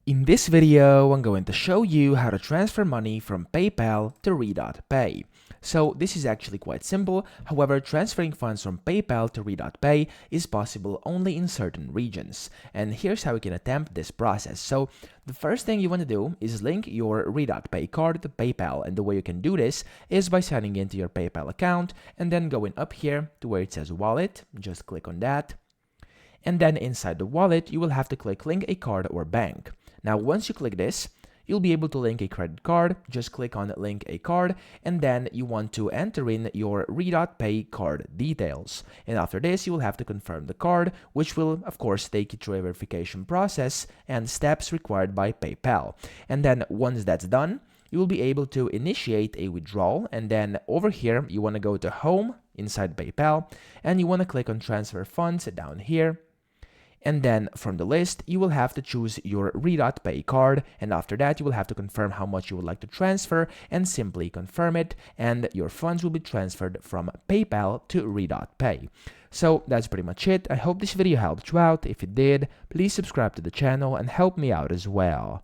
In this video, I'm going to show you how to transfer money from PayPal to RedotPay. So this is actually quite simple. However, transferring funds from PayPal to RedotPay is possible only in certain regions. And here's how you can attempt this process. So the first thing you want to do is link your RedotPay card to PayPal. And the way you can do this is by signing into your PayPal account and then going up here to where it says Wallet. Just click on that. And then inside the wallet, you will have to click Link a Card or Bank. Now, once you click this, you'll be able to link a credit card. Just click on Link a Card, and then you want to enter in your RedotPay card details. And after this, you will have to confirm the card, which will, of course, take you through a verification process and steps required by PayPal. And then once that's done, you will be able to initiate a withdrawal, and then over here, you want to go to Home inside PayPal, and you want to click on Transfer Funds down here. And then from the list, you will have to choose your RedotPay card, and after that, you will have to confirm how much you would like to transfer and simply confirm it, and your funds will be transferred from PayPal to RedotPay. So that's pretty much it. I hope this video helped you out. If it did, please subscribe to the channel and help me out as well.